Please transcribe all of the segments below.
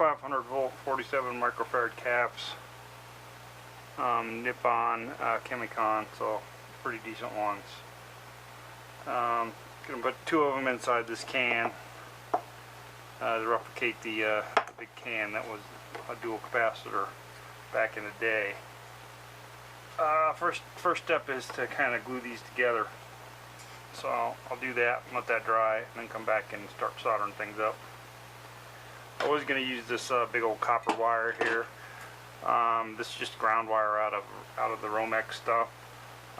2500 volt 47 microfarad caps, Nippon Chemicon, so pretty decent ones. Gonna put 2 of them inside this can to replicate the big can that was a dual capacitor back in the day. First step is to kind of glue these together. So I'll do that, let that dry, and then come back and start soldering things up. I was going to use this big old copper wire here. This is just ground wire out of the Romex stuff.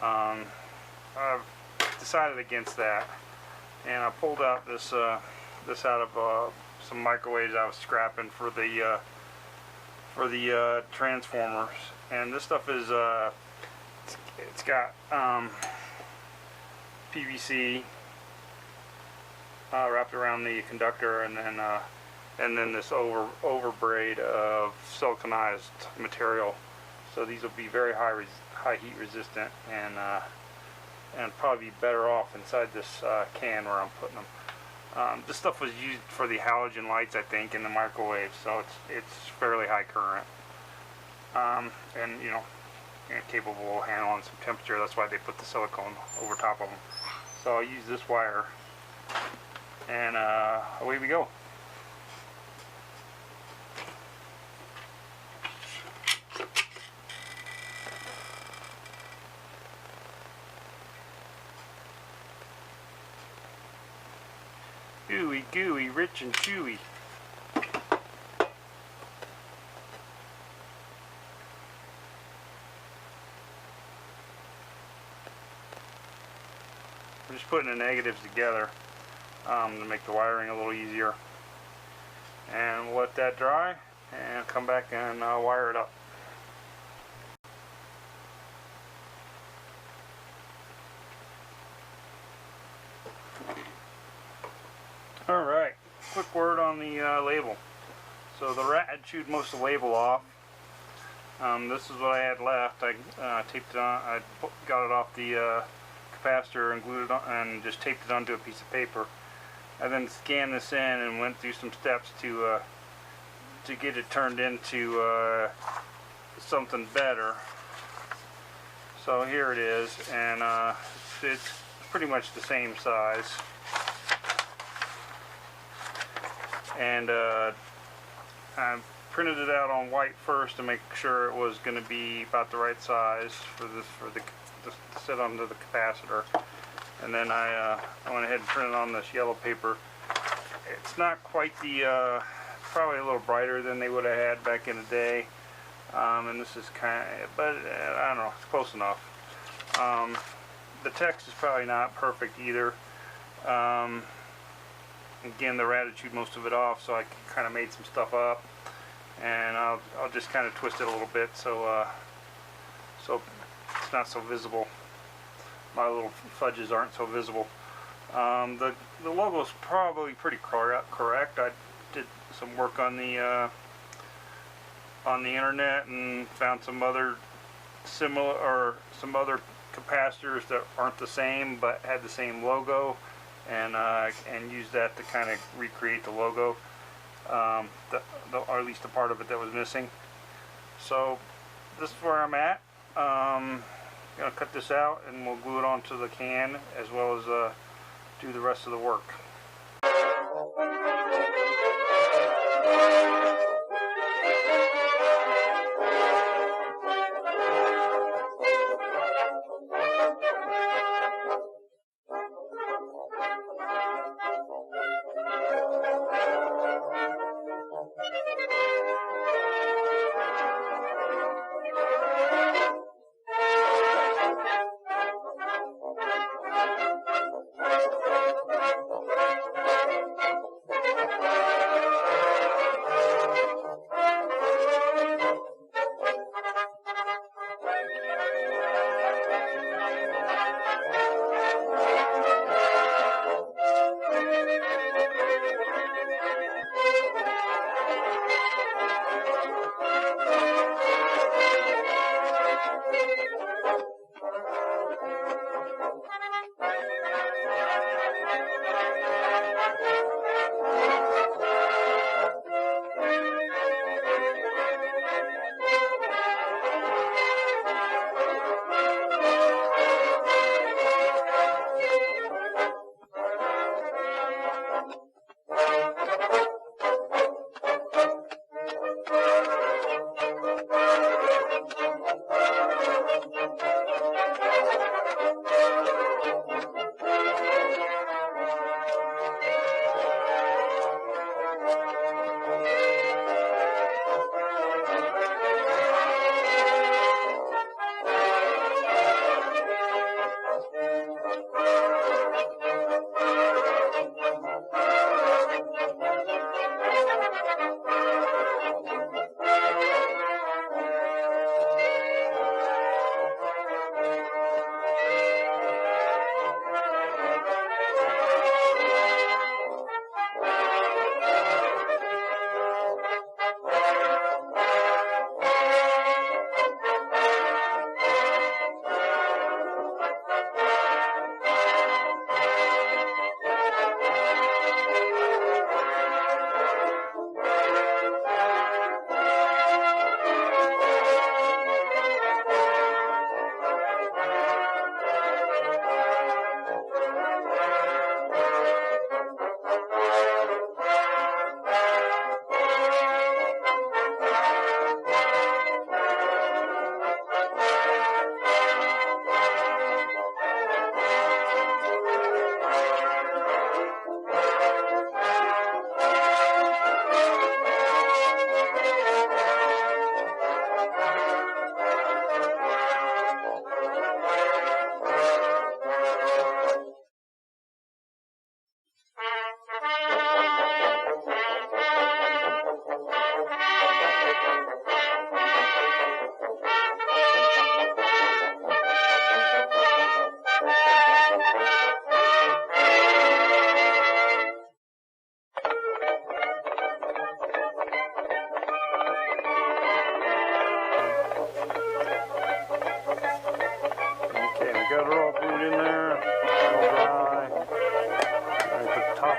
I've decided against that, and I pulled out this this out of some microwaves I was scrapping for the transformers. And this stuff is it's got PVC wrapped around the conductor, and then this overbraid of siliconized material. So these will be very high heat resistant, and probably be better off inside this can where I'm putting them. This stuff was used for the halogen lights, I think, in the microwave, so it's fairly high current, and you know, capable of handling some temperature. That's why they put the silicone over top of them. So I'll use this wire, and away we go. Ooey gooey, rich and chewy. I'm just putting the negatives together to make the wiring a little easier. And we'll let that dry and come back and wire it up. Alright, quick word on the label. So the rat had chewed most of the label off. This is what I had left. I taped it on. I got it off the capacitor and glued it on, and just taped it onto a piece of paper. I then scanned this in and went through some steps to get it turned into something better. So here it is, and it's pretty much the same size. And I printed it out on white first to make sure it was going to be about the right size for the to sit onto the capacitor, and then I went ahead and printed on this yellow paper. It's not quite the probably a little brighter than they would have had back in the day, and this is kind of, but I don't know, it's close enough. The text is probably not perfect either. Again, the rat had chewed most of it off, so I kind of made some stuff up, and I'll just kind of twist it a little bit so it's not so visible. My little fudges aren't so visible. The logo is probably pretty correct. I did some work on the internet and found some other capacitors that aren't the same but had the same logo, and used that to kind of recreate the logo, or at least the part of it that was missing. So this is where I'm at. Gonna cut this out and we'll glue it onto the can, as well as do the rest of the work.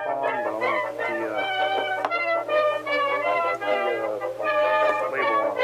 cap on, but I want to put the label on.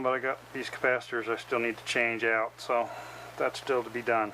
But I got these capacitors I still need to change out, so that's still to be done.